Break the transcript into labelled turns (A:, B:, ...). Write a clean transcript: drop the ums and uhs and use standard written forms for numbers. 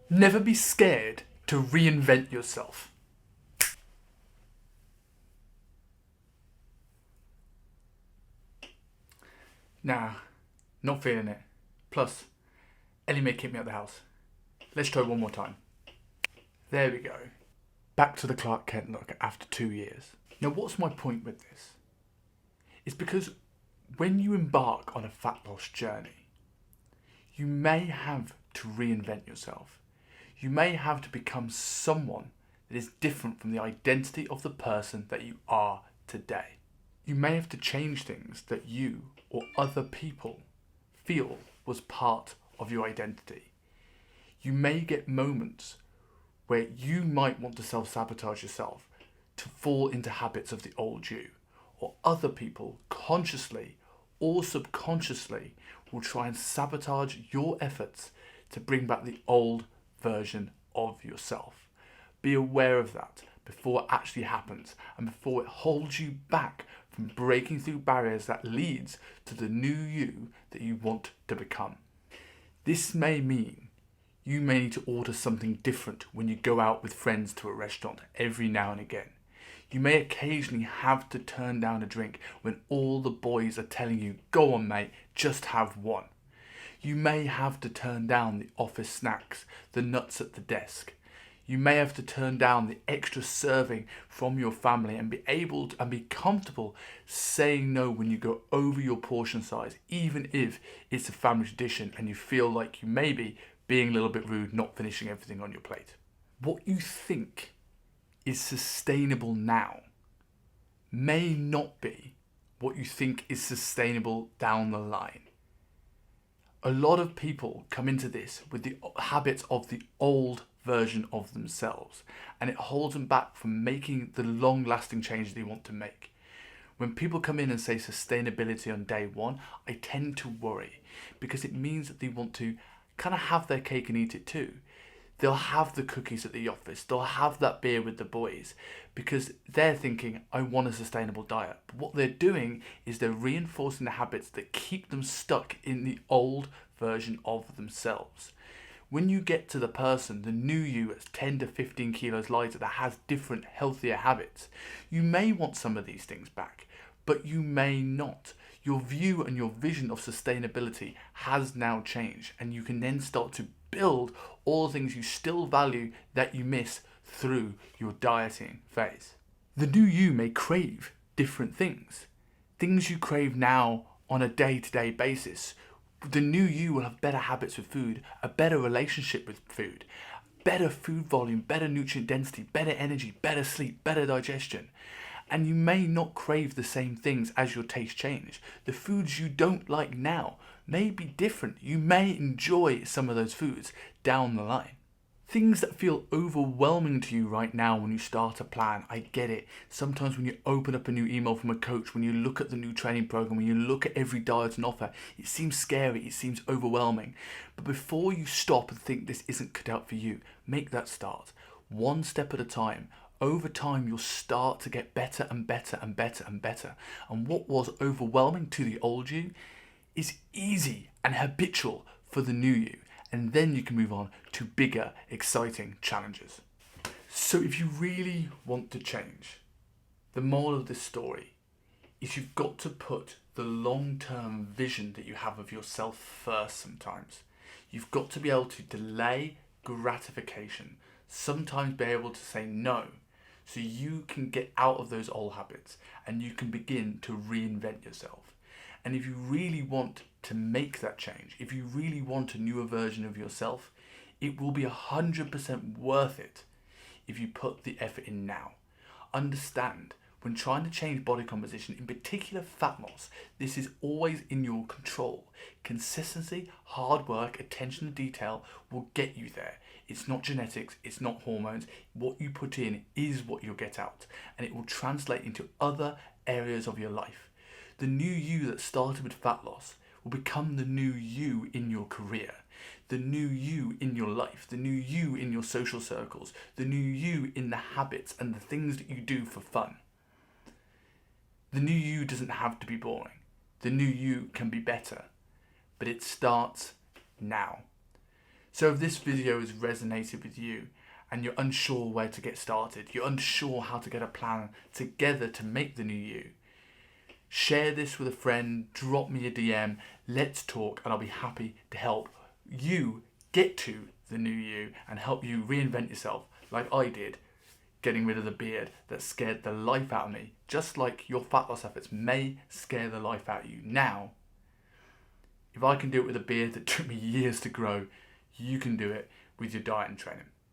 A: Never be scared to reinvent yourself. Nah, not feeling it. Plus, Ellie may kick me out the house. Let's try one more time. There we go. Back to the Clark Kent look after 2 years. Now, what's my point with this? It's because when you embark on a fat loss journey, you may have to reinvent yourself. You may have to become someone that is different from the identity of the person that you are today. You may have to change things that you or other people feel was part of your identity. You may get moments where you might want to self-sabotage yourself to fall into habits of the old you, or other people consciously or subconsciously will try and sabotage your efforts to bring back the old version of yourself. Be aware of that before it actually happens and before it holds you back from breaking through barriers that leads to the new you that you want to become. This may mean you may need to order something different when you go out with friends to a restaurant every now and again. You may occasionally have to turn down a drink when all the boys are telling you, go on mate, just have one. You may have to turn down the office snacks, the nuts at the desk. You may have to turn down the extra serving from your family and be able to, and be comfortable saying no when you go over your portion size, even if it's a family tradition and you feel like you may be being a little bit rude, not finishing everything on your plate. What you think is sustainable now may not be what you think is sustainable down the line. A lot of people come into this with the habits of the old version of themselves, and it holds them back from making the long-lasting changes they want to make. When people come in and say sustainability on day one, I tend to worry because it means that they want to kind of have their cake and eat it too. They'll have the cookies at the office, they'll have that beer with the boys because they're thinking, I want a sustainable diet. But what they're doing is they're reinforcing the habits that keep them stuck in the old version of themselves. When you get to the person, the new you that's 10 to 15 kilos lighter that has different, healthier habits, you may want some of these things back, but you may not. Your view and your vision of sustainability has now changed, and you can then start to build all the things you still value that you miss through your dieting phase. The new you may crave different things. Things you crave now on a day-to-day basis. The new you will have better habits with food, a better relationship with food, better food volume, better nutrient density, better energy, better sleep, better digestion. And you may not crave the same things as your taste change. The foods you don't like now may be different. You may enjoy some of those foods down the line. Things that feel overwhelming to you right now when you start a plan, I get it. Sometimes when you open up a new email from a coach, when you look at the new training program, when you look at every diet and offer, it seems scary, it seems overwhelming. But before you stop and think this isn't cut out for you, make that start. One step at a time. Over time, you'll start to get better and better and better and better. And what was overwhelming to the old you is easy and habitual for the new you. And then you can move on to bigger, exciting challenges. So if you really want to change, the moral of this story is you've got to put the long-term vision that you have of yourself first sometimes. You've got to be able to delay gratification, sometimes be able to say no, so you can get out of those old habits and you can begin to reinvent yourself. And if you really want to make that change, if you really want a newer version of yourself, it will be 100% worth it if you put the effort in now. Understand, when trying to change body composition, in particular fat loss, this is always in your control. Consistency, hard work, attention to detail will get you there. It's not genetics, it's not hormones. What you put in is what you'll get out, and it will translate into other areas of your life. The new you that started with fat loss will become the new you in your career, the new you in your life, the new you in your social circles, the new you in the habits and the things that you do for fun. The new you doesn't have to be boring. The new you can be better, but it starts now. So if this video has resonated with you and you're unsure where to get started, you're unsure how to get a plan together to make the new you, share this with a friend, drop me a DM, let's talk, and I'll be happy to help you get to the new you and help you reinvent yourself like I did, getting rid of the beard that scared the life out of me, just like your fat loss efforts may scare the life out of you. Now, if I can do it with a beard that took me years to grow, you can do it with your diet and training.